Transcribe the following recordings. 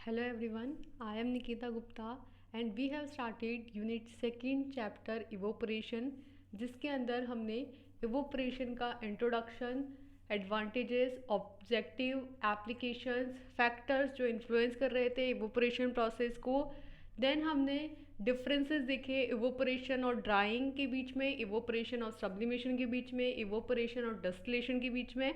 Hello everyone, I am Nikita Gupta and we have started unit second chapter evaporation जिसके अंदर हमने evaporation का introduction, advantages, objective, applications, factors जो influence कर रहे थे evaporation process को, then हमने differences देखे evaporation और drying के बीच में, evaporation और sublimation के बीच में, evaporation और distillation के बीच में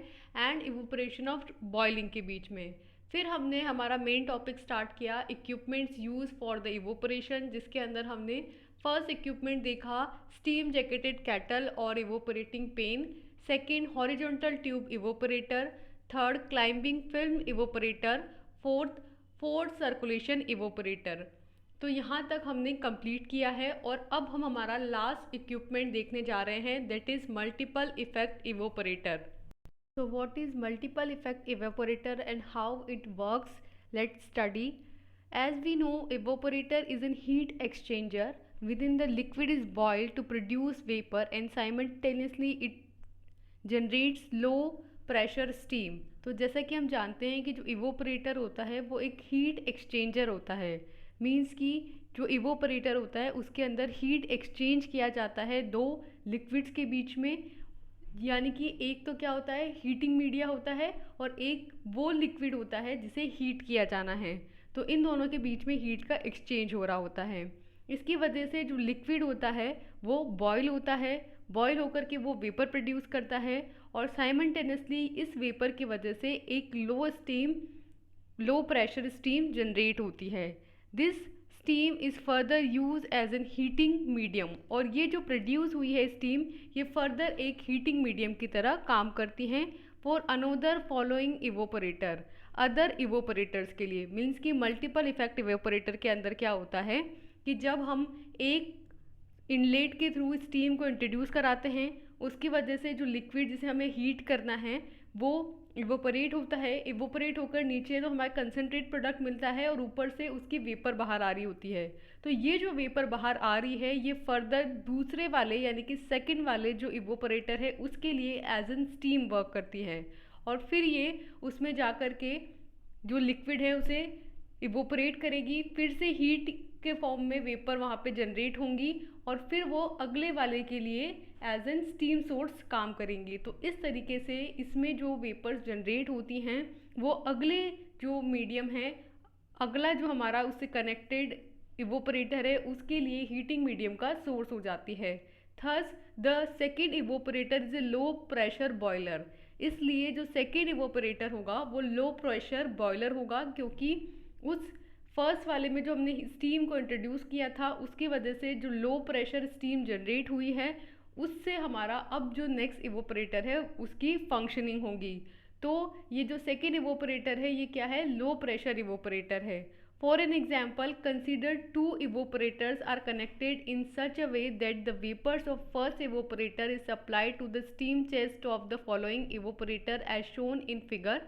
and evaporation of boiling के बीच में। फिर हमने हमारा मेन टॉपिक स्टार्ट किया equipments use for the evaporation, जिसके अंदर हमने फर्स्ट इक्विपमेंट देखा स्टीम जैकेटेड कैटल और evaporating pan, second horizontal tube evaporator, third climbing film evaporator, fourth circulation evaporator. तो यहाँ तक हमने कंप्लीट किया है और अब हम हमारा लास्ट इक्विपमेंट देखने जा रहे हैं, that is multiple effect evaporator. So what is multiple effect evaporator and how it works? Let's study. As we know, evaporator is a heat exchanger. Within the liquid is boiled to produce vapor and simultaneously it generates low pressure steam. तो जैसा कि हम जानते हैं कि जो evaporator होता है वो एक हीट एक्सचेंजर होता है, मीन्स कि जो इवोपरेटर होता है उसके अंदर हीट एक्सचेंज किया जाता है दो लिक्विड्स के बीच में, यानी कि एक तो क्या होता है हीटिंग मीडिया होता है और एक वो लिक्विड होता है जिसे हीट किया जाना है। तो इन दोनों के बीच में हीट का एक्सचेंज हो रहा होता है। इसकी वजह से जो लिक्विड होता है वो बॉयल होता है, बॉयल होकर के वो वेपर प्रोड्यूस करता है और साइमल्टेनियसली इस वेपर की वजह से एक लो प्रेशर स्टीम जनरेट होती है। This steam is further use as an heating medium, और ये जो प्रोड्यूस हुई है स्टीम ये फर्दर एक हीटिंग मीडियम की तरह काम करती हैं for another following evaporator, other evaporators के लिए। मीन्स कि मल्टीपल इफेक्ट इवोपरेटर के अंदर क्या होता है कि जब हम एक इनलेट के थ्रू स्टीम को इंट्रोड्यूस कराते हैं उसकी वजह से जो लिक्विड जिसे हमें हीट करना है वो इवोपरेट होता है, इवोपरेट होकर नीचे तो हमारा कंसनट्रेट प्रोडक्ट मिलता है और ऊपर से उसकी वेपर बाहर आ रही होती है। तो ये जो वेपर बाहर आ रही है ये फर्दर दूसरे वाले यानी कि सेकंड वाले जो इवोपरेटर है उसके लिए एज एन स्टीम वर्क करती है और फिर ये उसमें जा कर के जो लिक्विड है उसे इवोपरेट करेगी, फिर से हीट के फॉर्म में वेपर वहाँ पे जनरेट होंगी और फिर वो अगले वाले के लिए एज एन स्टीम सोर्स काम करेंगी। तो इस तरीके से इसमें जो वेपर्स जनरेट होती हैं वो अगले जो मीडियम है, अगला जो हमारा उससे कनेक्टेड इवोपरेटर है उसके लिए हीटिंग मीडियम का सोर्स हो जाती है। Thus the second evaporator is a low pressure boiler, इसलिए जो सेकेंड इवोपरेटर होगा वो लो प्रेशर बॉयलर होगा क्योंकि उस फर्स्ट वाले में जो हमने स्टीम को इंट्रोड्यूस किया था उसकी वजह से जो लो प्रेशर स्टीम जनरेट हुई है उससे हमारा अब जो नेक्स्ट इवोपरेटर है उसकी फंक्शनिंग होगी। तो ये जो सेकेंड इवोपरेटर है ये क्या है, लो प्रेशर इवोपरेटर है। For an example consider two evaporators are connected in such a way that the vapours of first evaporator is supplied to the steam chest of the following evaporator as shown in figure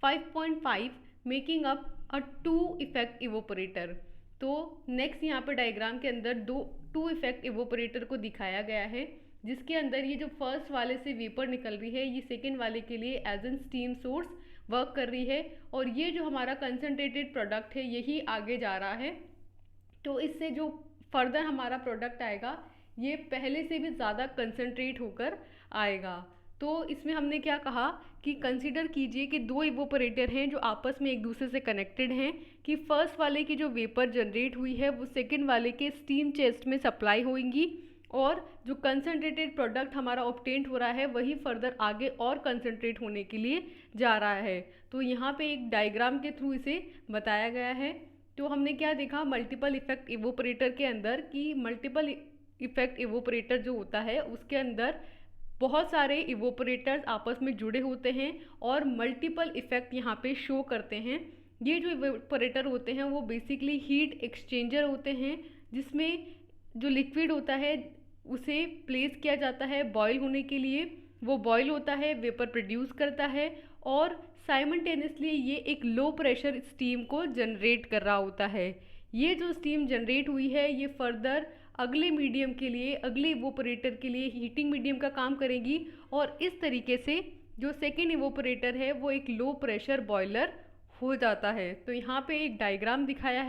5.5 making up a two effect evaporator. तो next यहाँ पे diagram के अंदर to effect evaporator को दिखाया गया है जिसके अंदर ये जो फर्स्ट वाले से वेपर निकल रही है ये सेकेंड वाले के लिए as an steam source work कर रही है और ये जो हमारा कंसनट्रेटेड प्रोडक्ट है यही आगे जा रहा है। तो इससे जो फर्दर हमारा प्रोडक्ट आएगा ये पहले से भी ज़्यादा कंसनट्रेट होकर आएगा। तो इसमें हमने क्या कहा कि कंसीडर कीजिए कि दो इवोपरेटर हैं जो आपस में एक दूसरे से कनेक्टेड हैं कि फर्स्ट वाले की जो वेपर जनरेट हुई है वो सेकेंड वाले के स्टीम चेस्ट में सप्लाई होंगी और जो कंसनट्रेटेड प्रोडक्ट हमारा ऑब्टेंड हो रहा है वही फर्दर आगे और कंसनट्रेट होने के लिए जा रहा है। तो यहाँ पे एक डायग्राम के थ्रू इसे बताया गया है। तो हमने क्या देखा मल्टीपल इफेक्ट इवोपरेटर के अंदर कि मल्टीपल इफेक्ट इवोपरेटर जो होता है उसके अंदर बहुत सारे इवोपरेटर्स आपस में जुड़े होते हैं और मल्टीपल इफेक्ट यहाँ पे शो करते हैं। ये जो इवोपरेटर होते हैं वो बेसिकली हीट एक्सचेंजर होते हैं जिसमें जो लिक्विड होता है उसे प्लेस किया जाता है बॉयल होने के लिए, वो बॉयल होता है, वेपर प्रोड्यूस करता है और साइमल्टेनियसली ये एक लो प्रेशर स्टीम को जनरेट कर रहा होता है। ये जो स्टीम जनरेट हुई है ये फर्दर अगले मीडियम के लिए, अगले इवोपरेटर के लिए हीटिंग मीडियम का काम करेगी और इस तरीके से जो सेकेंड इवोपरेटर है वो एक लो प्रेशर बॉयलर हो जाता है। तो यहाँ पे एक डायग्राम दिखाया है,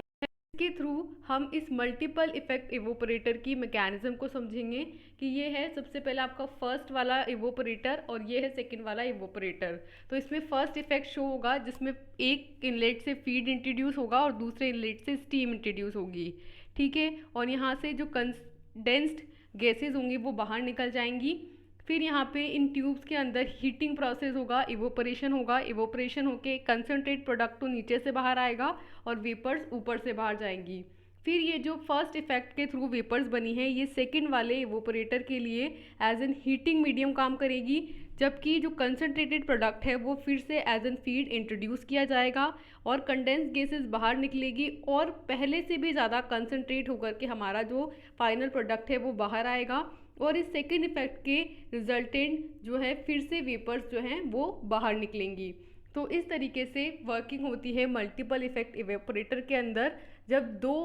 इसके थ्रू हम इस मल्टीपल इफेक्ट इवोपरेटर की मैकेनिज्म को समझेंगे कि ये है सबसे पहले आपका फर्स्ट वाला इवोपरेटर और ये है सेकंड वाला इवोपरेटर। तो इसमें फर्स्ट इफेक्ट शो होगा जिसमें एक इनलेट से फीड इंट्रोड्यूस होगा और दूसरे इनलेट से स्टीम इंट्रोड्यूस होगी, ठीक है। और यहाँ से जो कंडेंस्ड गैसेज होंगी वो बाहर निकल जाएंगी। फिर यहाँ पे इन ट्यूब्स के अंदर हीटिंग प्रोसेस होगा, इवोपरेशन होगा, इवोपरेशन होके कंसनट्रेट प्रोडक्ट तो नीचे से बाहर आएगा और वेपर्स ऊपर से बाहर जाएंगी। फिर ये जो फर्स्ट इफेक्ट के थ्रू वेपर्स बनी है ये सेकंड वाले इवोपरेटर के लिए एज एन हीटिंग मीडियम काम करेगी, जबकि जो कंसनट्रेटेड प्रोडक्ट है वो फिर से एज एन फीड इंट्रोड्यूस किया जाएगा और कंडेंस गैसेस बाहर निकलेगी और पहले से भी ज़्यादा कंसनट्रेट होकर के हमारा जो फाइनल प्रोडक्ट है वो बाहर आएगा और इस सेकेंड इफेक्ट के रिजल्टेंट जो है फिर से वेपर्स जो हैं वो बाहर निकलेंगी। तो इस तरीके से वर्किंग होती है मल्टीपल इफेक्ट इवेपोरेटर के अंदर, जब दो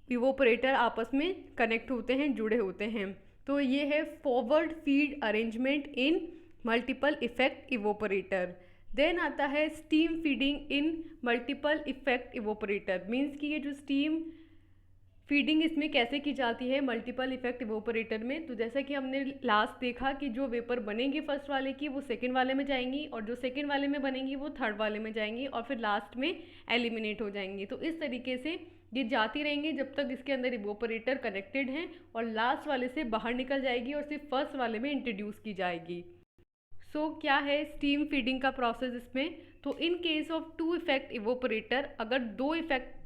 इवोपरेटर आपस में कनेक्ट होते हैं, जुड़े होते हैं। तो ये है forward feed arrangement in multiple effect evaporator. Then आता है steam feeding in multiple effect evaporator. Means कि ये जो स्टीम फीडिंग इसमें कैसे की जाती है मल्टीपल इफेक्ट इवोपरेटर में, तो जैसा कि हमने लास्ट देखा कि जो वेपर बनेंगे फर्स्ट वाले की वो सेकंड वाले में जाएंगी और जो सेकंड वाले में बनेंगी वो थर्ड वाले में जाएंगी और फिर लास्ट में एलिमिनेट हो जाएंगी। तो इस तरीके से ये जाती रहेंगी जब तक इसके अंदर इवोपरेटर कनेक्टेड हैं और लास्ट वाले से बाहर निकल जाएगी और सिर्फ फर्स्ट वाले में इंट्रोड्यूस की जाएगी। सो क्या है स्टीम फीडिंग का प्रोसेस इसमें? तो in case of two effect evaporator, अगर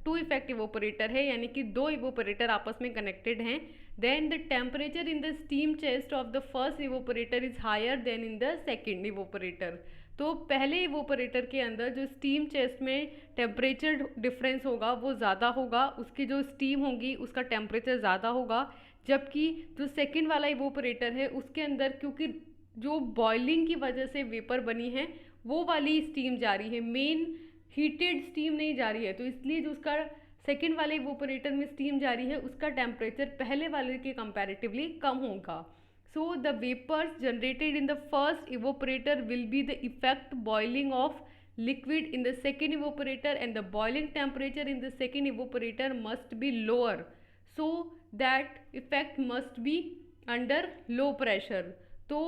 टू इफेक्ट इवोपरेटर है यानी कि दो इवोपरेटर आपस में कनेक्टेड हैं, then the temperature in the steam chest of the first evaporator is higher than in the second evaporator. तो पहले इवोपरेटर के अंदर जो स्टीम चेस्ट में टेम्परेचर डिफरेंस होगा वो ज़्यादा होगा, उसकी जो स्टीम होगी उसका टेम्परेचर ज़्यादा होगा, जबकि जो सेकेंड वाला इवोपरेटर है उसके अंदर क्योंकि जो बॉइलिंग की वजह से वेपर बनी है वो वाली स्टीम जा रही है, मेन हीटेड स्टीम नहीं जा रही है, तो इसलिए जो उसका सेकेंड वाले इवोपरेटर में स्टीम जा रही है उसका टेम्परेचर पहले वाले के कंपैरेटिवली कम होगा। So the vapours generated in the first evaporator will be the effect boiling of liquid in the second evaporator and the boiling temperature in the second evaporator must be lower, so that effect must be under low pressure। तो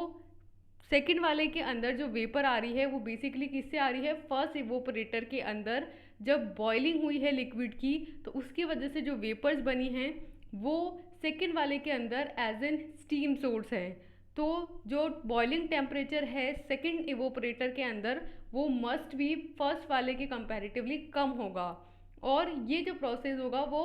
second वाले के अंदर जो vapour आ रही है वो basically किससे आ रही है? फर्स्ट इवोपरेटर के अंदर जब बॉइलिंग हुई है लिक्विड की तो उसकी वजह से जो वेपर्स बनी हैं वो सेकेंड वाले के अंदर एज एन स्टीम सोर्स है। तो जो बॉइलिंग टेम्परेचर है सेकेंड इवोपरेटर के अंदर वो मस्ट भी फर्स्ट वाले के कंपैरेटिवली कम होगा और ये जो प्रोसेस होगा वो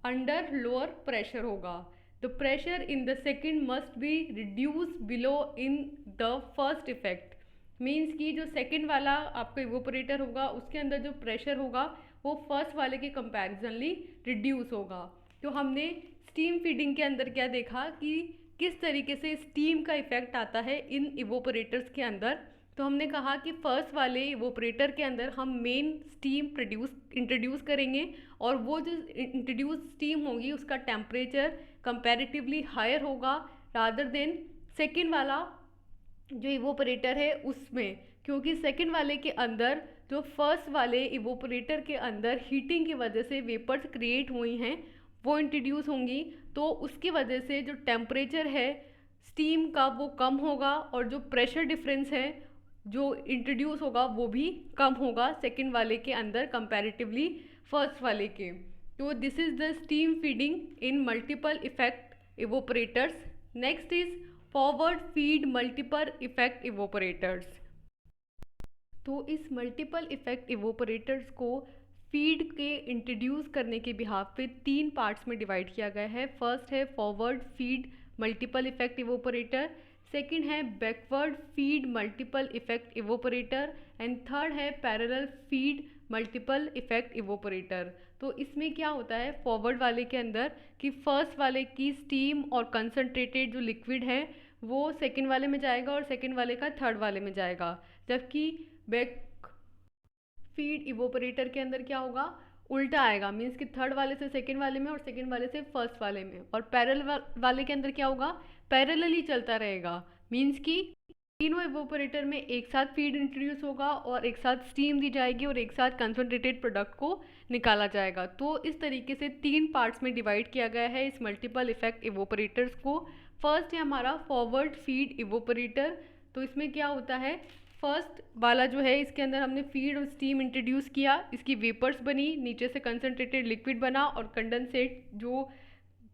अंडर लोअर प्रेशर होगा। The pressure in the second must be reduce below in the first effect. Means कि जो सेकेंड वाला आपका इवोपरेटर होगा उसके अंदर जो प्रेशर होगा वो फर्स्ट वाले के कंपैरिजनली रिड्यूस होगा। तो हमने स्टीम फीडिंग के अंदर क्या देखा कि किस तरीके से स्टीम का इफेक्ट आता है इन इवोपरेटर्स के अंदर। तो हमने कहा कि फर्स्ट वाले इवोपरेटर के अंदर हम मेन स्टीम इंट्रोड्यूस करेंगे और वो जो इंट्रोड्यूस स्टीम होगी उसका टेम्परेचर कंपैरेटिवली हायर होगा रादर देन सेकेंड वाला जो इवोपरेटर है उसमें, क्योंकि सेकेंड वाले के अंदर जो फर्स्ट वाले इवोपरेटर के अंदर हीटिंग की वजह से वेपर्स क्रिएट हुई हैं वो इंट्रोड्यूस होंगी, तो उसकी वजह से जो टेम्परेचर है स्टीम का वो कम होगा और जो प्रेशर डिफरेंस है जो इंट्रोड्यूस होगा वो भी कम होगा सेकेंड वाले के अंदर कंपैरेटिवली फर्स्ट वाले के। तो this is the steam feeding in multiple effect evaporators. Next is forward feed multiple effect evaporators. तो इस मल्टीपल इफेक्ट इवोपरेटर्स को फीड के इंट्रोड्यूस करने के बिहाफ पे तीन पार्ट्स में डिवाइड किया गया है। फर्स्ट है forward feed multiple effect evaporator, second है backward feed multiple effect evaporator and third है parallel feed multiple effect evaporator. तो इसमें क्या होता है फॉरवर्ड वाले के अंदर कि फर्स्ट वाले की स्टीम और कंसनट्रेटेड जो लिक्विड है वो सेकंड वाले में जाएगा और सेकंड वाले का थर्ड वाले में जाएगा, जबकि बैक फीड इवोपरेटर के अंदर क्या होगा उल्टा आएगा, मीन्स कि थर्ड वाले से सेकंड वाले में और सेकंड वाले से फर्स्ट वाले में। और पैरेलल वाले के अंदर क्या होगा पैरेलली चलता रहेगा, मीन्स कि तीनों इवोपरेटर में एक साथ फीड इंट्रोड्यूस होगा और एक साथ स्टीम दी जाएगी और एक साथ कंसनट्रेटेड प्रोडक्ट को निकाला जाएगा। तो इस तरीके से 3 पार्ट्स में डिवाइड किया गया है इस मल्टीपल इफेक्ट इवोपरेटर्स को। फर्स्ट है हमारा फॉरवर्ड फीड इवोपरेटर। तो इसमें क्या होता है, फर्स्ट वाला जो है इसके अंदर हमने फीड और स्टीम इंट्रोड्यूस किया, इसकी वेपर्स बनी, नीचे से कंसनट्रेटेड लिक्विड बना और कंडेंसेट जो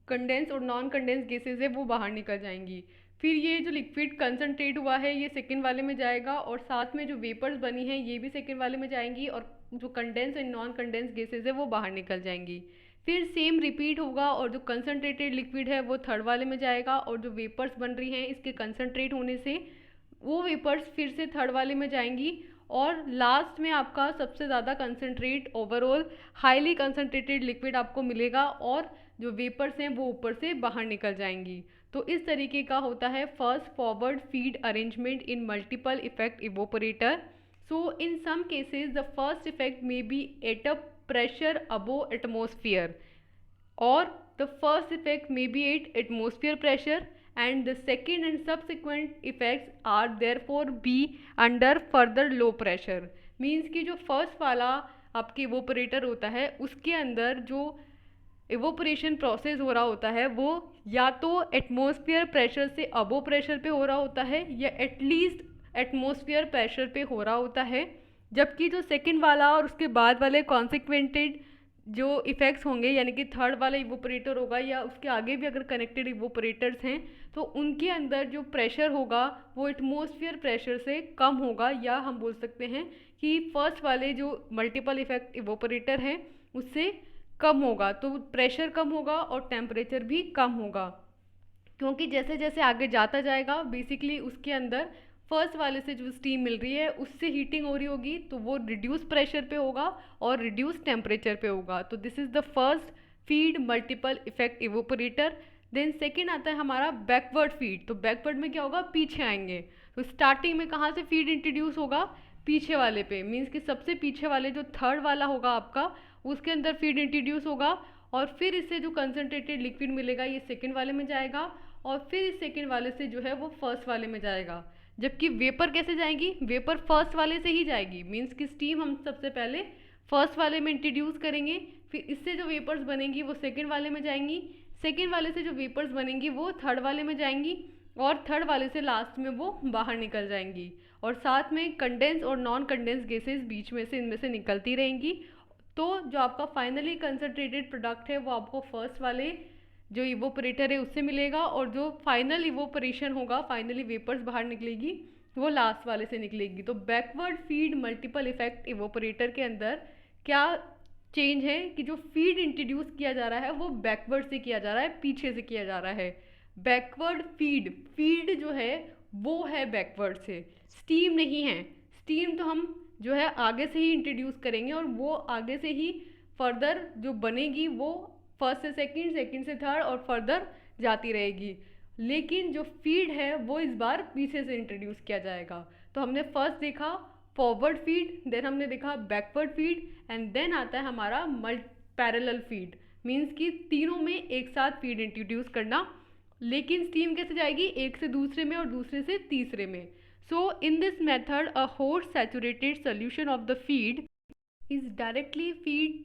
कंडेंस और नॉन कंडेंस गैसेज है वो बाहर निकल जाएंगी। फिर ये जो लिक्विड कंसनट्रेट हुआ है ये सेकेंड वाले में जाएगा और साथ में जो वेपर्स बनी हैं ये भी सेकेंड वाले में जाएंगी और जो condense and non condense gases है वो बाहर निकल जाएंगी। फिर सेम रिपीट होगा और जो कंसनट्रेटेड लिक्विड है वो थर्ड वाले में जाएगा और जो वेपर्स बन रही हैं इसके कंसनट्रेट होने से वो वेपर्स फिर से थर्ड वाले में जाएंगी और लास्ट में आपका सबसे ज़्यादा concentrate overall highly concentrated liquid आपको मिलेगा और जो वेपर्स हैं वो ऊपर से बाहर निकल जाएंगी। तो इस तरीके का होता है first forward feed arrangement in multiple effect evaporator. So in some cases the first effect may be at a pressure above atmosphere or the first effect may be at atmosphere pressure and the second and subsequent effects are therefore be under further low pressure। Means कि जो first वाला आपके evaporator होता है उसके अंदर जो evaporation process हो रहा होता है वो या तो एटमॉस्फेयर प्रेशर से अबो प्रेशर पे हो रहा होता है या एटलीस्ट एटमॉस्फेयर प्रेशर पे हो रहा होता है, जबकि जो सेकंड वाला और उसके बाद वाले कॉन्सिक्वेंटेड जो इफ़ेक्ट्स होंगे यानी कि थर्ड वाला इवोपरेटर होगा या उसके आगे भी अगर कनेक्टेड इवोपरेटर्स हैं तो उनके अंदर जो प्रेशर होगा वो एटमॉस्फेयर प्रेशर से कम होगा, या हम बोल सकते हैं कि फर्स्ट वाले जो मल्टीपल इफेक्ट इवोपरेटर हैं उससे कम होगा। तो प्रेशर कम होगा और टेम्परेचर भी कम होगा, क्योंकि जैसे जैसे आगे जाता जाएगा बेसिकली उसके अंदर फर्स्ट वाले से जो स्टीम मिल रही है उससे हीटिंग हो रही होगी तो वो रिड्यूस प्रेशर पे होगा और रिड्यूस टेम्परेचर पे होगा। तो this is the first feed multiple effect evaporator. Then second आता है हमारा बैकवर्ड फीड। तो बैकवर्ड में क्या होगा, पीछे आएंगे। तो स्टार्टिंग में कहाँ से फीड इंट्रोड्यूस होगा, पीछे वाले पे, मीन्स कि सबसे पीछे वाले जो थर्ड वाला होगा आपका उसके अंदर फीड इंट्रोड्यूस होगा और फिर इससे जो कंसनट्रेटेड लिक्विड मिलेगा ये सेकेंड वाले में जाएगा और फिर इस सेकेंड वाले से जो है वो फर्स्ट वाले में जाएगा। जबकि वेपर कैसे जाएंगी, वेपर फर्स्ट वाले से ही जाएगी, मीन्स कि स्टीम हम सबसे पहले फर्स्ट वाले में इंट्रोड्यूस करेंगे, फिर इससे जो वेपर्स बनेंगी वो सेकेंड वाले में जाएंगी, सेकेंड वाले से जो वेपर्स बनेंगी वो थर्ड वाले में जाएंगी और थर्ड वाले से लास्ट में वो बाहर निकल जाएंगी और साथ में कंडेंस और नॉन कंडेंस गैसेस बीच में से इनमें से निकलती रहेंगी। तो जो आपका फाइनली कंसनट्रेटेड प्रोडक्ट है वो आपको फर्स्ट वाले जो इवोपरेटर है उससे मिलेगा और जो फाइनल इवोपरेशन होगा, फाइनली वेपर्स बाहर निकलेगी, वो लास्ट वाले से निकलेगी। तो backward feed multiple effect evaporator के अंदर क्या चेंज है कि जो फीड इंट्रोड्यूस किया जा रहा है वो बैकवर्ड से किया जा रहा है, पीछे से किया जा रहा है। बैकवर्ड फीड, फीड जो है वो है बैकवर्ड से, स्टीम नहीं है। स्टीम तो हम जो है आगे से ही इंट्रोड्यूस करेंगे और वो आगे से ही फर्दर जो बनेगी वो फर्स्ट से सेकंड, सेकंड से थर्ड और फर्दर जाती रहेगी। लेकिन जो फीड है वो इस बार पीछे से इंट्रोड्यूस किया जाएगा। तो हमने फर्स्ट देखा फॉरवर्ड फीड, देन हमने देखा बैकवर्ड फीड एंड देन आता है हमारा पैरेलल फीड, मीन्स कि तीनों में एक साथ फीड इंट्रोड्यूस करना। लेकिन स्टीम कैसे जाएगी, एक से दूसरे में और दूसरे से तीसरे में। So in this method a hot saturated solution of the feed is directly feed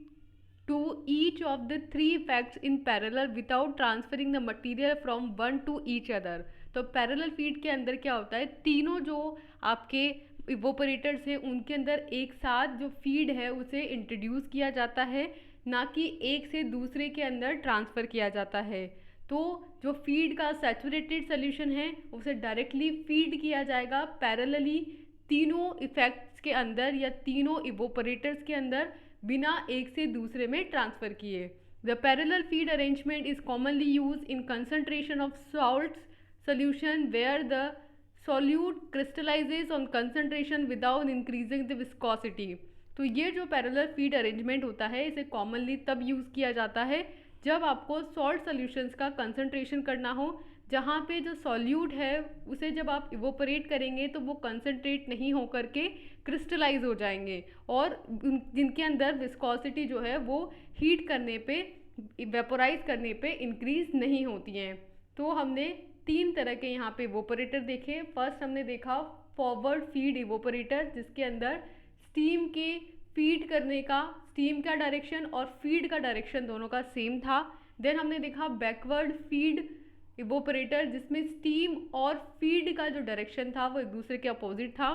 to each of the three effects in parallel without transferring the material from one to each other। तो parallel feed के अंदर क्या होता है, तीनों जो आपके इवोपरेटर्स हैं उनके अंदर एक साथ जो फीड है उसे इंट्रोड्यूस किया जाता है, ना कि एक से दूसरे के अंदर ट्रांसफ़र किया जाता है। तो जो फीड का सैचुरेटेड सोल्यूशन है उसे डायरेक्टली फीड किया जाएगा पैरेलली तीनों इफेक्ट्स के अंदर या तीनों इवोपरेटर्स के अंदर बिना एक से दूसरे में ट्रांसफ़र किए। The parallel feed arrangement is commonly use in concentration of salts solution where the solute crystallizes on concentration without increasing the viscosity. तो ये जो पैरेलल फीड अरेंजमेंट होता है इसे कॉमनली तब यूज़ किया जाता है जब आपको सॉल्ट सॉल्यूशंस का कंसंट्रेशन करना हो, जहाँ पे जो सॉल्यूट है उसे जब आप इवोपरेट करेंगे तो वो कंसंट्रेट नहीं हो करके क्रिस्टलाइज हो जाएंगे और जिनके अंदर विस्कोसिटी जो है वो हीट करने पे, वेपोराइज करने पे इंक्रीज नहीं होती हैं। तो हमने तीन तरह के यहाँ पे इवोपरेटर देखे। फर्स्ट हमने देखा फॉरवर्ड फीड इवोपरेटर, जिसके अंदर स्टीम के फीड करने का, स्टीम का डायरेक्शन और फीड का डायरेक्शन दोनों का सेम था। देन हमने देखा बैकवर्ड फीड इवोपरेटर, जिसमें स्टीम और फीड का जो डायरेक्शन था वो एक दूसरे के अपोजिट था।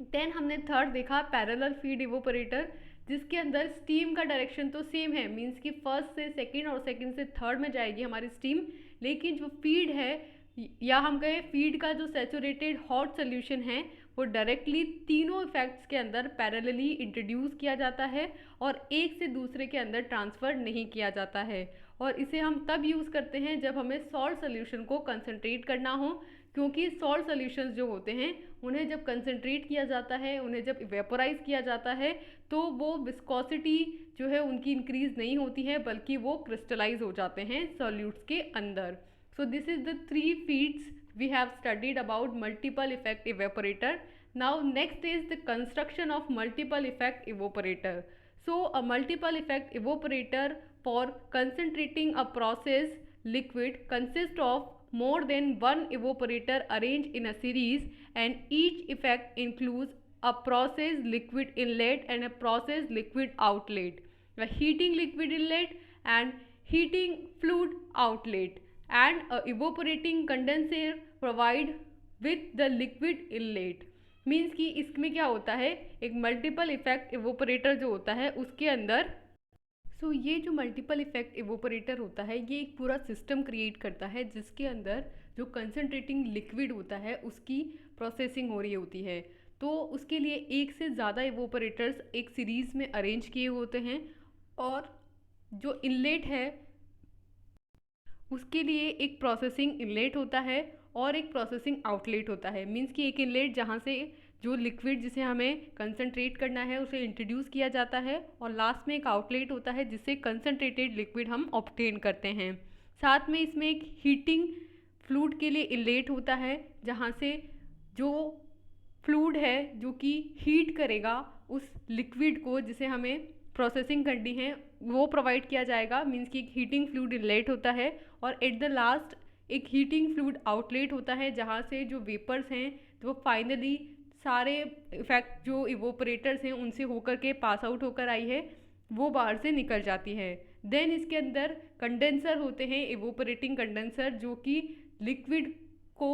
देन हमने थर्ड देखा पैरेलल फीड इवोपरेटर, जिसके अंदर स्टीम का डायरेक्शन तो सेम है, मींस कि फर्स्ट से सेकंड और सेकंड से थर्ड में जाएगी हमारी स्टीम, लेकिन जो फीड है या हम कहें फीड का जो सैचुरेटेड हॉट सोल्यूशन है वो डायरेक्टली तीनों इफेक्ट्स के अंदर पैरेलली इंट्रोड्यूस किया जाता है और एक से दूसरे के अंदर ट्रांसफ़र नहीं किया जाता है। और इसे हम तब यूज़ करते हैं जब हमें सॉल्ट सोल्यूशन को कंसनट्रेट करना हो, क्योंकि सॉल्ट सोल्यूशंस जो होते हैं उन्हें जब कंसनट्रेट किया जाता है, उन्हें जब वेपोराइज किया जाता है, तो वो विस्कोसिटी जो है उनकी इंक्रीज़ नहीं होती है, बल्कि वो क्रिस्टलाइज हो जाते हैं सॉल्यूट्स के अंदर। So this is the three feats we have studied about multiple effect evaporator. Now next is the construction of multiple effect evaporator. So a multiple effect evaporator for concentrating a process liquid consists of more than one evaporator arranged in a series, and each effect includes a process liquid inlet and a process liquid outlet, a heating liquid inlet and heating fluid outlet, and a evaporating condenser provide with the liquid inlet. Means कि इसमें क्या होता है, एक multiple effect evaporator जो होता है उसके अंदर ये जो मल्टीपल इफेक्ट इवोपरेटर होता है ये एक पूरा सिस्टम क्रिएट करता है, जिसके अंदर जो कंसनट्रेटिंग लिक्विड होता है उसकी प्रोसेसिंग हो रही होती है। तो उसके लिए एक से ज़्यादा इवोपरेटर्स एक सीरीज़ में अरेंज किए होते हैं, और जो इनलेट है उसके लिए एक प्रोसेसिंग इनलेट होता है और एक प्रोसेसिंग आउटलेट होता है। मीन्स कि एक इनलेट जहाँ से जो लिक्विड जिसे हमें कंसनट्रेट करना है उसे इंट्रोड्यूस किया जाता है, और लास्ट में एक आउटलेट होता है जिससे कंसनट्रेटेड लिक्विड हम ऑब्टेन करते हैं। साथ में इसमें एक हीटिंग फ्लूइड के लिए इनलेट होता है, जहाँ से जो फ्लूइड है जो कि हीट करेगा उस लिक्विड को जिसे हमें प्रोसेसिंग करनी है वो प्रोवाइड किया जाएगा। मीन्स कि एक हीटिंग फ्लूइड इनलेट होता है, और एट द लास्ट एक हीटिंग फ्लूइड आउटलेट होता है, जहाँ से जो वेपर्स हैं वो फाइनली सारे इफेक्ट जो इवोपरेटर्स हैं उनसे होकर के पास आउट होकर आई है वो बाहर से निकल जाती है। देन इसके अंदर कंडेंसर होते हैं, इवोपरेटिंग कंडेंसर, जो कि लिक्विड को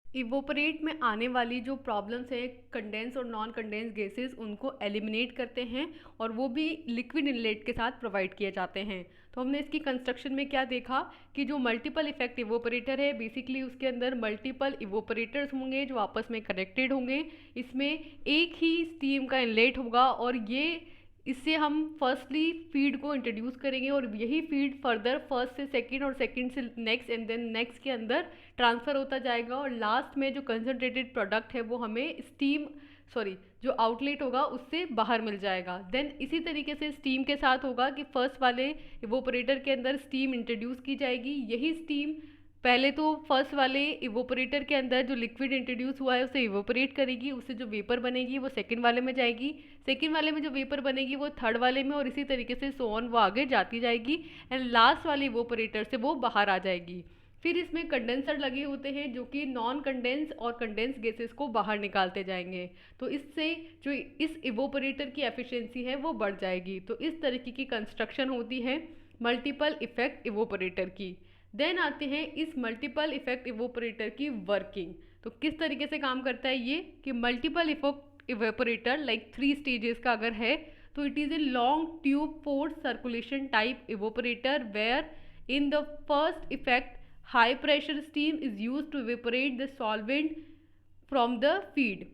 इवोपरेट में आने वाली जो प्रॉब्लम्स है कंडेंस और नॉन कंडेंस गैसेस उनको एलिमिनेट करते हैं, और वो भी लिक्विड इनलेट के साथ प्रोवाइड किए जाते हैं। तो हमने इसकी कंस्ट्रक्शन में क्या देखा कि जो मल्टीपल इफेक्ट इवोपरेटर है बेसिकली उसके अंदर मल्टीपल इवोपरेटर्स होंगे जो आपस में कनेक्टेड होंगे। इसमें एक ही स्टीम का इनलेट होगा, और ये इससे हम फर्स्टली फीड को इंट्रोड्यूस करेंगे, और यही फीड फर्दर फर्स्ट से सेकंड और सेकंड से नेक्स्ट एंड देन नेक्स्ट के अंदर ट्रांसफ़र होता जाएगा, और लास्ट में जो कंसनट्रेटेड प्रोडक्ट है वो हमें जो आउटलेट होगा उससे बाहर मिल जाएगा। देन इसी तरीके से स्टीम के साथ होगा कि फर्स्ट वाले इवोपरेटर के अंदर स्टीम इंट्रोड्यूस की जाएगी। यही स्टीम पहले तो फर्स्ट वाले इवोपरेटर के अंदर जो लिक्विड इंट्रोड्यूस हुआ है उसे इवोपरेट करेगी, उससे जो वेपर बनेगी वो सेकंड वाले में जाएगी, सेकंड वाले में जो वेपर बनेगी वो थर्ड वाले में, और इसी तरीके से सो ऑन वो आगे जाती जाएगी, एंड लास्ट वाले इवोपरेटर से वो बाहर आ जाएगी। फिर इसमें कंडेंसर लगे होते हैं जो कि नॉन कंडेंस और कंडेंस गैसेस को बाहर निकालते जाएंगे, तो इससे जो इस इवोपरेटर की एफिशिएंसी है वो बढ़ जाएगी। तो इस तरीके की कंस्ट्रक्शन होती है मल्टीपल इफेक्ट इवोपरेटर की। देन आते हैं इस मल्टीपल इफेक्ट इवोपरेटर की वर्किंग। तो किस तरीके से काम करता है ये कि multiple effect evaporator like 3 stages का अगर है तो it is a long tube force circulation type evaporator where in the first effect high pressure steam is use to evaporate the solvent from the feed.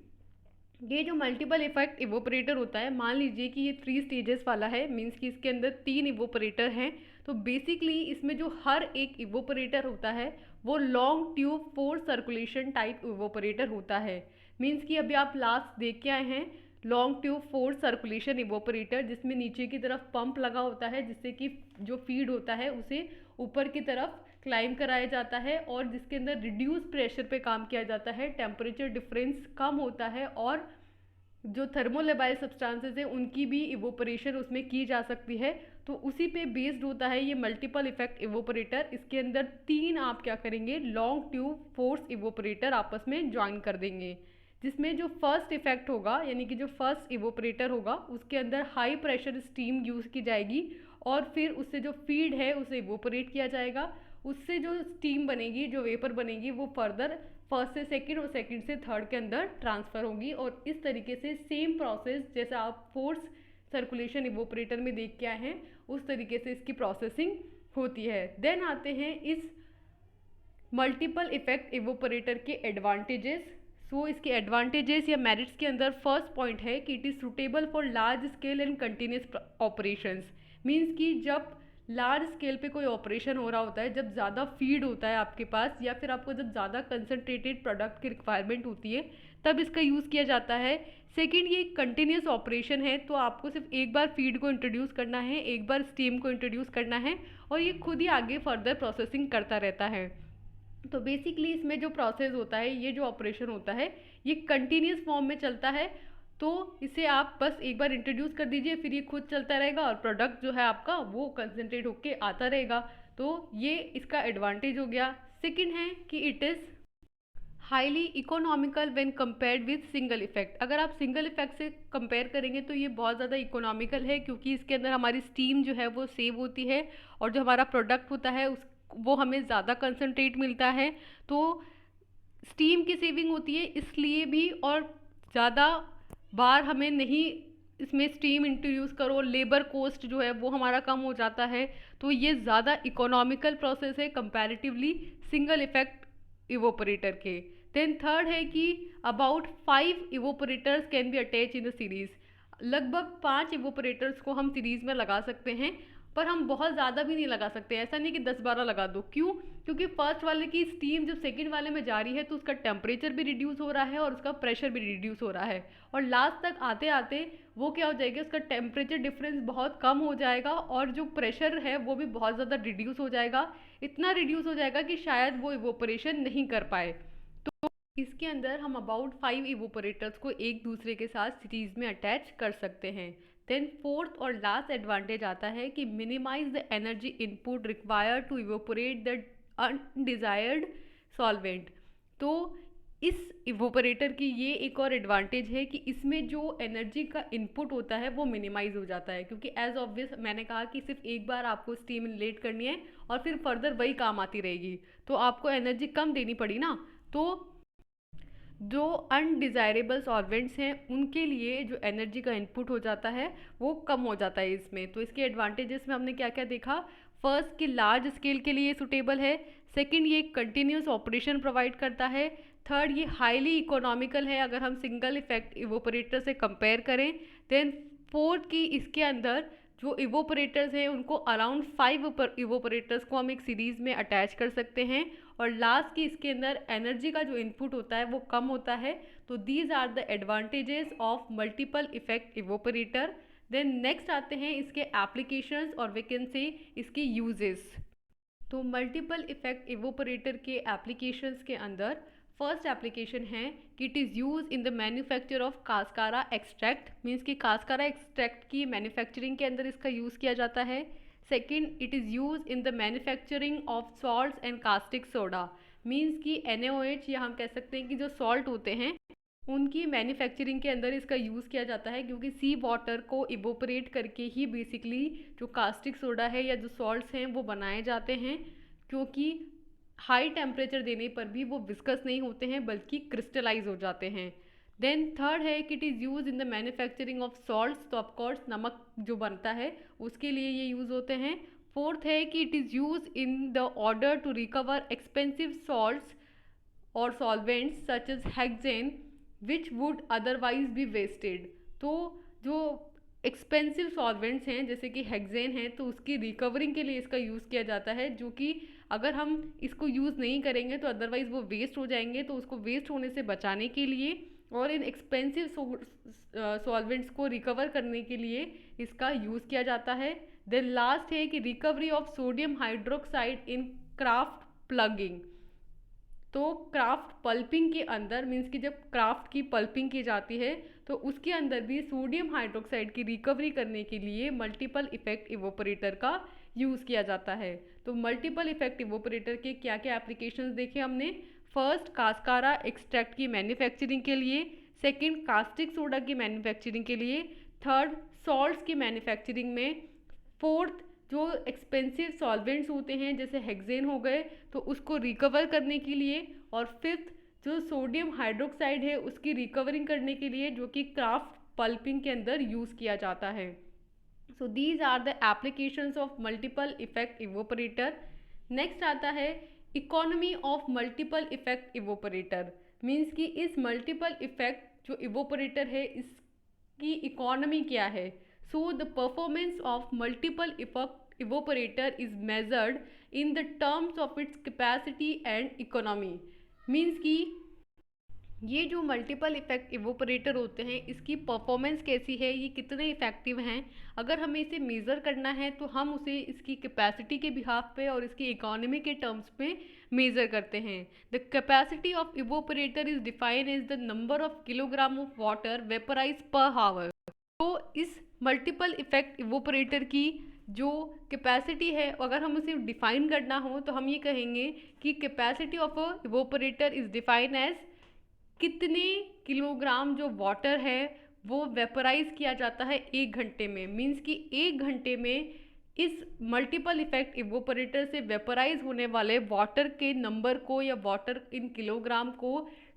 ये जो multiple effect evaporator होता है, मान लीजिए कि ये 3 स्टेजेस वाला है, मीन्स कि इसके अंदर 3 इवोपरेटर हैं, तो बेसिकली इसमें जो हर एक इवोपरेटर होता है वो long tube force circulation type evaporator होता है। मीन्स कि अभी आप लास्ट देख के आए हैं long tube force circulation evaporator, जिसमें नीचे की तरफ पंप लगा होता है जिससे कि जो फीड होता है उसे ऊपर की तरफ क्लाइंब कराया जाता है, और जिसके अंदर रिड्यूस प्रेशर पे काम किया जाता है, टेम्परेचर डिफरेंस कम होता है और जो थर्मोलेबाइल सब्सटेंसेस हैं उनकी भी इवोपरेशन उसमें की जा सकती है। तो उसी पे बेस्ड होता है ये मल्टीपल इफेक्ट इवोपरेटर। इसके अंदर 3 आप क्या करेंगे, लॉन्ग ट्यूब फोर्स इवोपरेटर आपस में ज्वाइन कर देंगे, जिसमें जो फर्स्ट इफेक्ट होगा यानी कि जो फर्स्ट इवोपरेटर होगा उसके अंदर हाई प्रेशर स्टीम यूज़ की जाएगी और फिर उससे जो फीड है उसे इवोपरेट किया जाएगा। उससे जो स्टीम बनेगी, जो वेपर बनेगी, वो फर्दर फर्स्ट से सेकंड और सेकंड से थर्ड के अंदर ट्रांसफ़र होगी। और इस तरीके से सेम प्रोसेस जैसा आप फोर्स सर्कुलेशन इवोपरेटर में देख के आए हैं उस तरीके से इसकी प्रोसेसिंग होती है। देन आते हैं इस मल्टीपल इफेक्ट इवोपरेटर के एडवांटेजेस। सो इसके एडवांटेजेस या मेरिट्स के अंदर फर्स्ट पॉइंट है कि it is suitable for large scale and continuous operations. Means कि जब लार्ज स्केल पे कोई ऑपरेशन हो रहा होता है, जब ज़्यादा फीड होता है आपके पास या फिर आपको जब ज़्यादा कंसनट्रेटेड प्रोडक्ट की रिक्वायरमेंट होती है तब इसका यूज़ किया जाता है। सेकेंड, ये कंटिन्यूस ऑपरेशन है तो आपको सिर्फ एक बार फीड को इंट्रोड्यूस करना है, एक बार स्टीम को इंट्रोड्यूस करना है और ये खुद ही आगे फर्दर प्रोसेसिंग करता रहता है। तो बेसिकली इसमें जो प्रोसेस होता है, ये जो ऑपरेशन होता है, ये कंटिन्यूस फॉर्म में चलता है। तो इसे आप बस एक बार इंट्रोड्यूस कर दीजिए, फिर ये खुद चलता रहेगा और प्रोडक्ट जो है आपका वो कंसनट्रेट होके आता रहेगा। तो ये इसका एडवांटेज हो गया। सेकंड है कि it is highly economical when compared with single effect. अगर आप सिंगल इफेक्ट से कंपेयर करेंगे तो ये बहुत ज़्यादा इकोनॉमिकल है, क्योंकि इसके अंदर हमारी स्टीम जो है वो सेव होती है और जो हमारा प्रोडक्ट होता है उस वो हमें ज़्यादा कंसनट्रेट मिलता है। तो स्टीम की सेविंग होती है इसलिए भी, और ज़्यादा बार हमें नहीं इसमें स्टीम इंट्रोड्यूस करो, लेबर कोस्ट जो है वो हमारा कम हो जाता है। तो ये ज़्यादा इकोनॉमिकल प्रोसेस है कंपैरेटिवली सिंगल इफेक्ट इवोपरेटर के। देन थर्ड है कि about 5 evaporators can be attach in the series. लगभग 5 इवोपरेटर्स को हम सीरीज़ में लगा सकते हैं, पर हम बहुत ज़्यादा भी नहीं लगा सकते। ऐसा नहीं कि 10-12 लगा दो। क्यों? क्योंकि फर्स्ट वाले की स्टीम जब सेकंड वाले में जा रही है तो उसका टेम्परेचर भी रिड्यूस हो रहा है और उसका प्रेशर भी रिड्यूस हो रहा है, और लास्ट तक आते आते वो क्या हो जाएगा, उसका टेम्परेचर डिफरेंस बहुत कम हो जाएगा और जो प्रेशर है वो भी बहुत ज़्यादा रिड्यूस हो जाएगा। इतना रिड्यूस हो जाएगा कि शायद वो इवोपरेशन नहीं कर पाए। तो इसके अंदर हम अबाउट 5 इवोपरेटर्स को एक दूसरे के साथ सीरीज में अटैच कर सकते हैं। देन फोर्थ और लास्ट एडवांटेज आता है कि minimize the energy input required to evaporate the undesired solvent. तो इस इवोपरेटर की ये एक और एडवांटेज है कि इसमें जो एनर्जी का इनपुट होता है वो मिनिमाइज हो जाता है, क्योंकि एज ऑब्वियस मैंने कहा कि सिर्फ एक बार आपको स्टीम इनलेट करनी है और फिर फर्दर वही काम आती रहेगी, तो आपको एनर्जी कम देनी पड़ी ना। तो जो अनडिज़ायरेबल सॉल्वेंट्स हैं उनके लिए जो एनर्जी का इनपुट हो जाता है वो कम हो जाता है इसमें। तो इसके एडवांटेजेस में हमने क्या क्या देखा। फर्स्ट कि लार्ज स्केल के लिए सूटेबल है। सेकंड, ये कंटिन्यूस ऑपरेशन प्रोवाइड करता है। थर्ड, ये हाईली इकोनॉमिकल है अगर हम सिंगल इफेक्ट इवोपरेटर से कंपेयर करें। देन फोर्थ कि इसके अंदर जो इवोपरेटर्स हैं उनको अराउंड 5 इवोपरेटर्स को हम एक सीरीज़ में अटैच कर सकते हैं। और लास्ट की इसके अंदर एनर्जी का जो इनपुट होता है वो कम होता है। तो these are the advantages of multiple effect evaporator. Then next आते हैं इसके एप्लीकेशंस और वी कैन से इसके यूजेस। तो मल्टीपल इफेक्ट इवोपरेटर के एप्लीकेशंस के अंदर फर्स्ट एप्लीकेशन है कि it is use in the manufacture of cascara extract. Means कि कास्कारा एक्सट्रैक्ट की मैन्युफैक्चरिंग के अंदर इसका यूज़ किया जाता है। Second, it is use in the manufacturing of salts and caustic soda. Means कि NaOH या हम कह सकते हैं कि जो सॉल्ट होते हैं उनकी मैन्युफैक्चरिंग के अंदर इसका यूज़ किया जाता है, क्योंकि सी वाटर को इवोपरेट करके ही बेसिकली जो कास्टिक सोडा है या जो सॉल्ट्स हैं वो बनाए जाते हैं, क्योंकि हाई टेम्परेचर देने पर भी वो विस्कस नहीं होते हैं बल्कि क्रिस्टलाइज हो जाते हैं। देन थर्ड है कि it is use in the manufacturing of salts. तो ऑफकोर्स नमक जो बनता है उसके लिए ये यूज़ होते हैं। फोर्थ है कि it is use in the order to recover expensive salts और solvents such as hexane which would otherwise be wasted. तो जो एक्सपेंसिव सॉल्वेंट्स हैं जैसे कि हेक्सेन है तो उसकी रिकवरिंग के लिए इसका यूज़ किया जाता है, जो कि अगर हम इसको यूज़ नहीं करेंगे तो अदरवाइज़ वो वेस्ट हो जाएंगे। तो उसको वेस्ट होने से बचाने के लिए और इन एक्सपेंसिव सॉल्वेंट्स को रिकवर करने के लिए इसका यूज़ किया जाता है। देन लास्ट है कि recovery of sodium hydroxide in craft plugging. तो क्राफ्ट पल्पिंग के अंदर मीन्स कि जब क्राफ्ट की पल्पिंग की जाती है तो उसके अंदर भी सोडियम हाइड्रोक्साइड की रिकवरी करने के लिए मल्टीपल इफेक्ट इवोपरेटर का यूज़ किया जाता है। तो मल्टीपल इफेक्ट इवोपरेटर के क्या क्या एप्लीकेशंस देखे हमने। फर्स्ट, कास्कारा एक्सट्रैक्ट की मैन्युफैक्चरिंग के लिए। सेकंड, कास्टिक सोडा की मैन्युफैक्चरिंग के लिए। थर्ड, सॉल्ट्स की मैन्युफैक्चरिंग में। फोर्थ, जो एक्सपेंसिव सॉल्वेंट्स होते हैं जैसे हेक्सेन हो गए तो उसको रिकवर करने के लिए। और फिफ्थ, जो सोडियम हाइड्रोक्साइड है उसकी रिकवरिंग करने के लिए, जो कि क्राफ्ट पल्पिंग के अंदर यूज़ किया जाता है। So these are the applications of multiple effect evaporator. Next आता है economy of multiple effect evaporator. Means कि इस मल्टीपल इफेक्ट जो इवोपरेटर है इसकी इकोनॉमी क्या है। So the performance of multiple effect evaporator is measured in the terms of its capacity and economy. Means कि ये जो मल्टीपल इफेक्ट इवोपरेटर होते हैं इसकी परफॉर्मेंस कैसी है, ये कितने इफेक्टिव हैं। अगर हमें इसे मेज़र करना है तो हम उसे इसकी कैपेसिटी के बिहाफ पे और इसकी इकोनॉमी के टर्म्स पे मेज़र करते हैं। The capacity of evaporator is defined as the number of kilogram of water vaporise per hour. तो इस मल्टीपल इफेक्ट इवोपरेटर की जो कैपेसिटी है अगर हम उसे डिफाइन करना हो तो हम ये कहेंगे कि capacity of a evaporator is defined as कितने किलोग्राम जो वाटर है वो वेपराइज किया जाता है 1 घंटे में। मीन्स कि 1 घंटे में इस मल्टीपल इफेक्ट इवोपरेटर से वेपराइज होने वाले वाटर के नंबर को या वाटर इन किलोग्राम को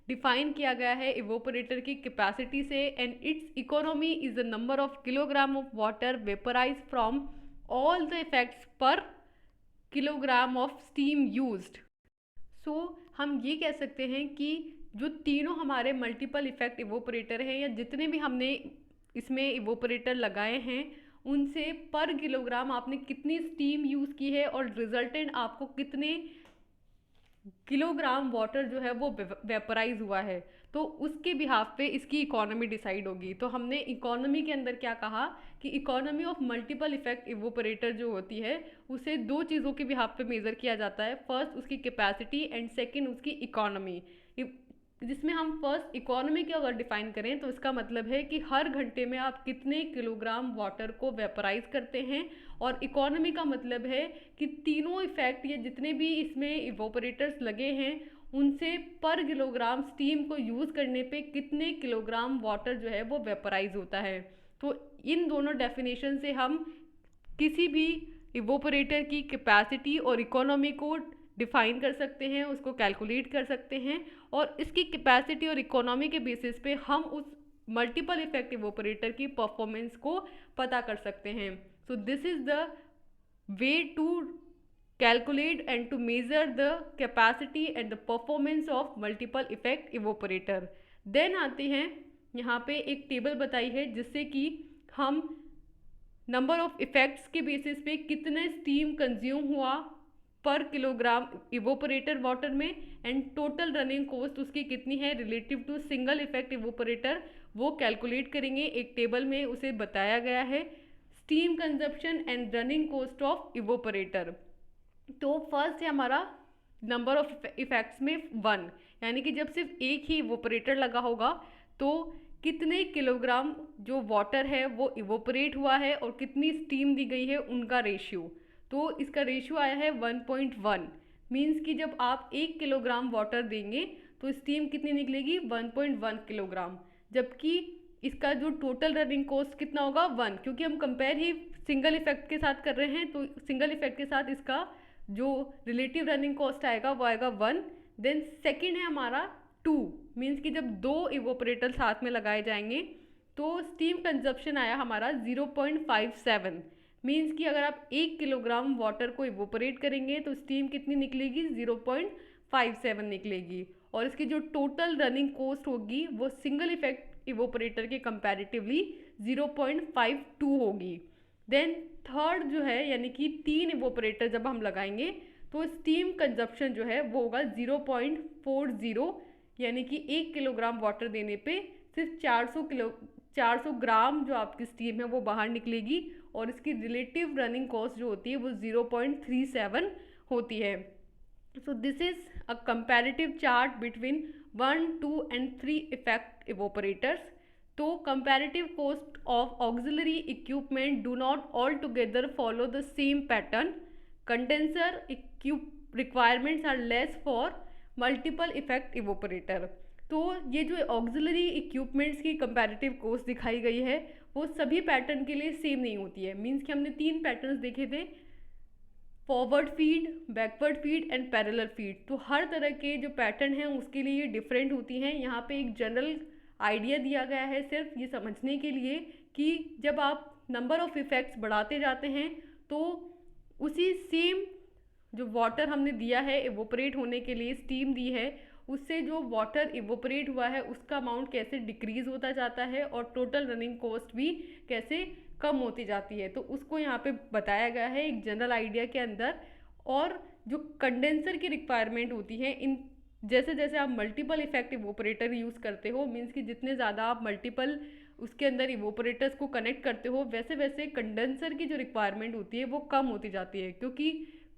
डिफाइन किया गया है इवोपरेटर की कैपेसिटी से। And it's economy is the number of kilogram of water vaporise from all the effects पर किलोग्राम ऑफ स्टीम यूज्ड। सो हम ये कह सकते हैं कि जो तीनों हमारे मल्टीपल इफेक्ट इवोपरेटर हैं या जितने भी हमने इसमें इवोपरेटर लगाए हैं उनसे पर किलोग्राम आपने कितनी स्टीम यूज़ की है और रिजल्टेंट आपको कितने किलोग्राम वाटर जो है वो वेपराइज हुआ है, तो उसके बिहाफ पे इसकी इकोनॉमी डिसाइड होगी। तो हमने इकोनॉमी के अंदर क्या कहा कि economy of multiple effect evaporator जो होती है उसे 2 चीज़ों के बिहाफ पे मेज़र किया जाता है। फर्स्ट उसकी कैपेसिटी एंड सेकंड उसकी इकोनॉमी। जिसमें हम फर्स्ट इकोनॉमी को अगर डिफाइन करें तो इसका मतलब है कि हर घंटे में आप कितने किलोग्राम वाटर को वेपराइज करते हैं। और इकोनॉमी का मतलब है कि तीनों इफेक्ट ये जितने भी इसमें इवोपरेटर्स लगे हैं उनसे पर किलोग्राम स्टीम को यूज़ करने पे कितने किलोग्राम वाटर जो है वो वेपराइज होता है। तो इन दोनों डेफिनेशन से हम किसी भी इवोपरेटर की कैपेसिटी और इकोनॉमी को डिफाइन कर सकते हैं, उसको कैलकुलेट कर सकते हैं और इसकी कैपेसिटी और इकोनॉमी के बेसिस पे हम उस मल्टीपल इफेक्ट इवोपरेटर की परफॉर्मेंस को पता कर सकते हैं। So this is the way to calculate and to measure the capacity and the performance of multiple effect evaporator. Then आते हैं यहाँ पे एक टेबल बताई है जिससे कि हम नंबर ऑफ इफेक्ट्स के बेसिस पे कितने स्टीम कंज्यूम हुआ पर किलोग्राम इवोपरेटर वाटर में एंड टोटल रनिंग कॉस्ट उसकी कितनी है relative to single effect evaporator वो कैलकुलेट करेंगे। एक टेबल में उसे बताया गया है steam consumption and running cost of evaporator. तो फर्स्ट है हमारा नंबर ऑफ इफेक्ट्स में 1, यानी कि जब सिर्फ एक ही इवोपरेटर लगा होगा तो कितने किलोग्राम जो वाटर है वो इवोपरेट हुआ है और कितनी स्टीम दी गई है उनका रेशियो। तो इसका रेशियो आया है 1.1। मीन्स कि जब आप 1 किलोग्राम वाटर देंगे तो स्टीम कितनी निकलेगी 1.1 किलोग्राम, जबकि इसका जो टोटल रनिंग कॉस्ट कितना होगा 1, क्योंकि हम कंपेयर ही सिंगल इफेक्ट के साथ कर रहे हैं तो सिंगल इफेक्ट के साथ इसका जो रिलेटिव रनिंग कॉस्ट आएगा वो आएगा 1। देन सेकेंड है हमारा 2, मीन्स कि जब 2 इवोपरेटर साथ में लगाए जाएंगे तो स्टीम कंजप्शन आया हमारा 0.57। मीन्स कि अगर आप 1 किलोग्राम वाटर को इवोपरेट करेंगे तो स्टीम कितनी निकलेगी 0.57 निकलेगी और इसकी जो टोटल रनिंग कॉस्ट होगी वो सिंगल इफेक्ट इवोपरेटर के कंपैरेटिवली 0.52 होगी। देन थर्ड जो है यानी कि 3 इवोपरेटर जब हम लगाएंगे तो स्टीम कंजप्शन जो है वो होगा 0.40, यानी कि 1 किलोग्राम वाटर देने पे सिर्फ 400 ग्राम जो आपकी स्टीम है वो बाहर निकलेगी और इसकी रिलेटिव रनिंग कॉस्ट जो होती है वो 0.37 होती है। So this is a comparative chart between 1, 2 and 3 effect evaporators. तो comparative cost of auxiliary equipment do not all together follow the same pattern. Condenser requirements are less for multiple effect evaporator. तो ये जो auxiliary equipments की comparative cost दिखाई गई है वो सभी पैटर्न के लिए सेम नहीं होती है. मीन्स कि हमने 3 पैटर्न्स देखे थे, forward feed, backward feed and parallel feed. तो हर तरह के जो पैटर्न हैं उसके लिए ये डिफरेंट होती हैं. यहाँ पे एक जनरल आइडिया दिया गया है सिर्फ ये समझने के लिए कि जब आप नंबर ऑफ इफेक्ट्स बढ़ाते जाते हैं तो उसी सेम जो वाटर हमने दिया है इवोपरेट होने के लिए, स्टीम दी है, उससे जो वाटर इवोपरेट हुआ है उसका अमाउंट कैसे डिक्रीज़ होता जाता है और टोटल रनिंग कॉस्ट भी कैसे कम होती जाती है. तो उसको यहाँ पे बताया गया है एक जनरल आइडिया के अंदर. और जो कंडेंसर की रिक्वायरमेंट होती है, इन जैसे जैसे आप मल्टीपल इफेक्ट इवोपरेटर यूज़ करते हो, मीन्स कि जितने ज़्यादा आप मल्टीपल उसके अंदर इवोपरेटर्स को कनेक्ट करते हो वैसे वैसे कंडेंसर की जो रिक्वायरमेंट होती है वो कम होती जाती है. क्योंकि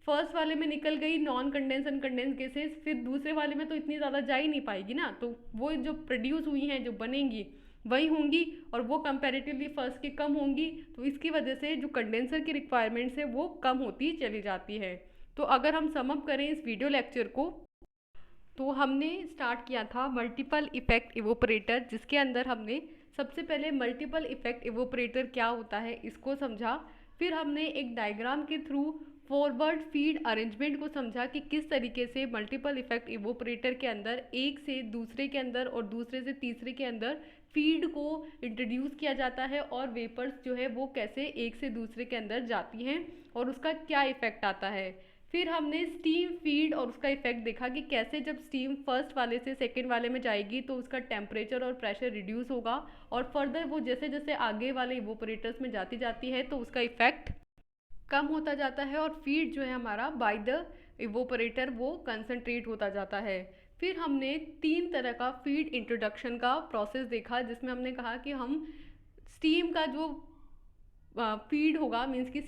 फर्स्ट वाले में निकल गई non condense and condense gases, फिर दूसरे वाले में तो इतनी ज़्यादा जा ही नहीं पाएगी ना. तो वो जो प्रोड्यूस हुई हैं, जो बनेंगी वही होंगी और वो कंपैरेटिवली फर्स्ट की कम होंगी. तो इसकी वजह से जो कंडेंसर की रिक्वायरमेंट्स है वो कम होती चली जाती है. तो अगर हम सम अप करें इस वीडियो लेक्चर को, तो हमने स्टार्ट किया था मल्टीपल इफेक्ट इवोपरेटर, जिसके अंदर हमने सबसे पहले मल्टीपल इफेक्ट इवोपरेटर क्या होता है इसको समझा. फिर हमने एक डायग्राम के थ्रू फॉरवर्ड फीड अरेंजमेंट को समझा कि किस तरीके से मल्टीपल इफेक्ट इवोपरेटर के अंदर एक से दूसरे के अंदर और दूसरे से तीसरे के अंदर फीड को इंट्रोड्यूस किया जाता है और वेपर्स जो है वो कैसे एक से दूसरे के अंदर जाती हैं और उसका क्या इफेक्ट आता है. फिर हमने स्टीम फीड और उसका इफेक्ट देखा कि कैसे जब स्टीम फर्स्ट वाले से सेकेंड वाले में जाएगी तो उसका टेम्परेचर और प्रेशर रिड्यूस होगा और फर्दर वो जैसे जैसे आगे वाले इवोपरेटर्स में जाती जाती है तो उसका इफेक्ट कम होता जाता है और फीड जो है हमारा बाय द इवोपरेटर वो कंसंट्रेट होता जाता है. फिर हमने 3 तरह का फीड इंट्रोडक्शन का प्रोसेस देखा, जिसमें हमने कहा कि हम स्टीम का जो फीड होगा, मीन्स कि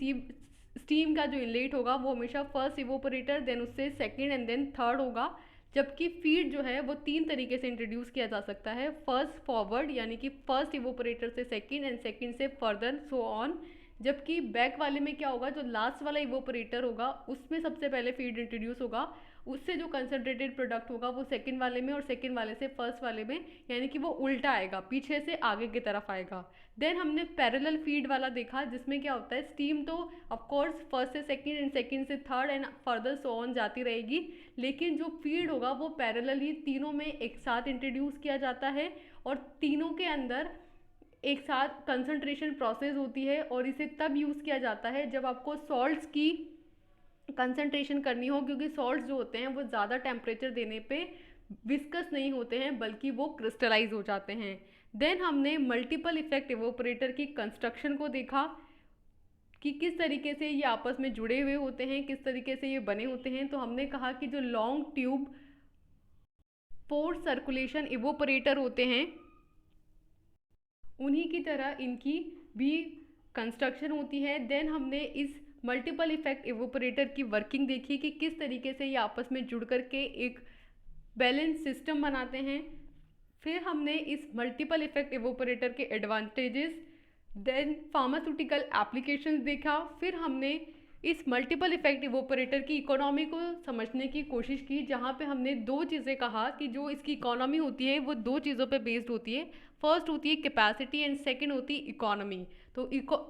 स्टीम का जो इनलेट होगा वो हमेशा फर्स्ट इवोपरेटर, देन उससे सेकेंड एंड देन थर्ड होगा. जबकि फीड जो है वो 3 तरीके से इंट्रोड्यूस किया जा सकता है. फर्स्ट फॉरवर्ड, यानी कि फर्स्ट इवोपरेटर से सेकेंड एंड सेकेंड से फर्दर सो ऑन. जबकि बैक वाले में क्या होगा, जो लास्ट वाला इवोपरेटर होगा उसमें सबसे पहले फीड इंट्रोड्यूस होगा, उससे जो कंसनट्रेटेड प्रोडक्ट होगा वो सेकंड वाले में और सेकंड वाले से फर्स्ट वाले में, यानी कि वो उल्टा आएगा, पीछे से आगे की तरफ आएगा. देन हमने पैरेलल फीड वाला देखा, जिसमें क्या होता है स्टीम तो ऑफकोर्स फर्स्ट से सेकंड एंड सेकंड से third and further so on जाती रहेगी, लेकिन जो फीड होगा वो पैरेलली तीनों में एक साथ इंट्रोड्यूस किया जाता है और तीनों के अंदर एक साथ कंसंट्रेशन प्रोसेस होती है. और इसे तब यूज़ किया जाता है जब आपको सॉल्ट्स की कंसंट्रेशन करनी हो, क्योंकि सॉल्ट्स जो होते हैं वो ज़्यादा टेम्परेचर देने पे विस्कस नहीं होते हैं बल्कि वो क्रिस्टलाइज हो जाते हैं. देन हमने मल्टीपल इफेक्ट इवोपरेटर की कंस्ट्रक्शन को देखा कि किस तरीके से ये आपस में जुड़े हुए होते हैं, किस तरीके से ये बने होते हैं. तो हमने कहा कि जो long tube force circulation evaporator होते हैं उन्हीं की तरह इनकी भी कंस्ट्रक्शन होती है. देन हमने इस मल्टीपल इफेक्ट इवोपरेटर की वर्किंग देखी कि किस तरीके से ये आपस में जुड़ करके एक बैलेंस सिस्टम बनाते हैं. फिर हमने इस मल्टीपल इफेक्ट इवोपरेटर के एडवांटेजेस, देन फार्मास्यूटिकल एप्लीकेशंस देखा. फिर हमने इस मल्टीपल इफेक्ट इवोपरेटर की इकोनॉमी को समझने की कोशिश की, जहाँ पे हमने 2 चीज़ें कहा कि जो इसकी इकोनॉमी होती है वो 2 चीज़ों पे बेस्ड होती है. फर्स्ट होती है कैपेसिटी एंड सेकंड होती है इकोनॉमी. तो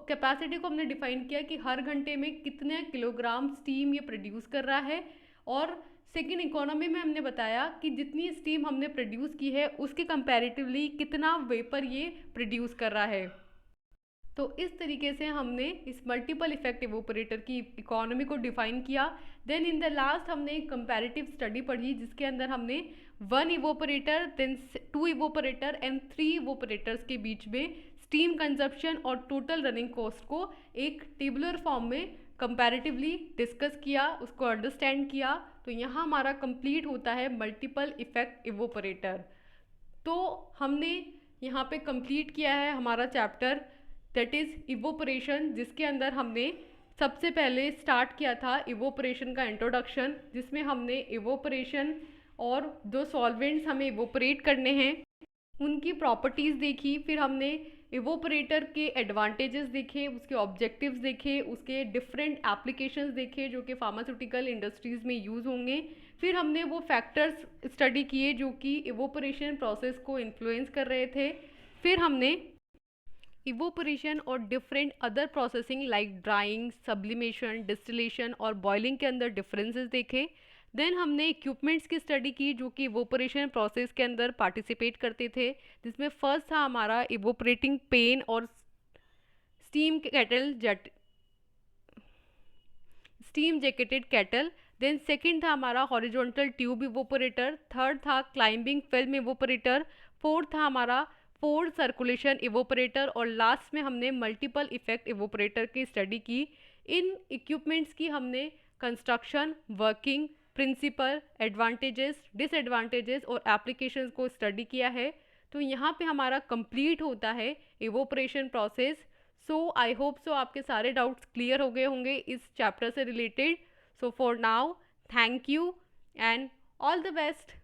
कैपेसिटी को हमने डिफाइन किया कि हर घंटे में कितने किलोग्राम स्टीम ये प्रोड्यूस कर रहा है, और सेकंड इकोनॉमी में हमने बताया कि जितनी स्टीम हमने प्रोड्यूस की है उसके कंपैरेटिवली कितना वेपर ये प्रोड्यूस कर रहा है. तो इस तरीके से हमने इस मल्टीपल इफेक्ट इवोपरेटर की इकोनॉमी को डिफाइन किया. देन इन द लास्ट हमने एक कंपैरेटिव स्टडी पढ़ी, जिसके अंदर हमने 1 इवोपरेटर, देन 2 इवोपरेटर एंड 3 इवोपरेटर्स के बीच में स्टीम कंजप्शन और टोटल रनिंग कॉस्ट को एक टेबुलर फॉर्म में कंपैरेटिवली डिस्कस किया, उसको अंडरस्टैंड किया. तो यहाँ हमारा कंप्लीट होता है मल्टीपल इफेक्ट इवोपरेटर. तो हमने यहाँ पे कंप्लीट किया है हमारा चैप्टर, दैट इज़ इवोपरेशन, जिसके अंदर हमने सबसे पहले स्टार्ट किया था इवोपरेशन का इंट्रोडक्शन, जिसमें हमने इवोपरेशन और जो सॉल्वेंट्स हमें इवोपरेट करने हैं उनकी प्रॉपर्टीज़ देखी, फिर हमने इवोपरेटर के एडवांटेजेस देखे, उसके ऑब्जेक्टिव्स देखे, उसके डिफरेंट एप्लीकेशंस देखे जो कि फार्मास्यूटिकल इंडस्ट्रीज़ में यूज़ होंगे। फिर हमने वो फैक्टर्स स्टडी किए जो कि इवोपरेशन प्रोसेस को इन्फ्लुएंस कर रहे थे। फिर हमने इवोपरेशन और different other processing like drawing, sublimation, distillation और बॉइलिंग के अंदर डिफरेंसेस देखे। देन हमने इक्विपमेंट्स की स्टडी की जो कि इवोपरेशन प्रोसेस के अंदर पार्टिसिपेट करते थे, जिसमें फर्स्ट था हमारा इवोपरेटिंग पेन और steam kettle jet steam jacketed kettle. Then second था हमारा हॉरिजॉन्टल ट्यूब इवोपरेटर। थर्ड था क्लाइंबिंग फिल्म इवोपरेटर। फोर्थ था हमारा फोर्ड सर्कुलेशन इवोपरेटर। और लास्ट में हमने मल्टीपल इफेक्ट इवोपरेटर की स्टडी की। इन इक्विपमेंट्स की हमने construction, working, principle, advantages, disadvantages और एप्लीकेशंस को स्टडी किया है। तो यहाँ पे हमारा कंप्लीट होता है evaporation process. So I hope so आपके सारे डाउट्स क्लियर हो गए होंगे इस चैप्टर से related. So for now, thank you and all the best.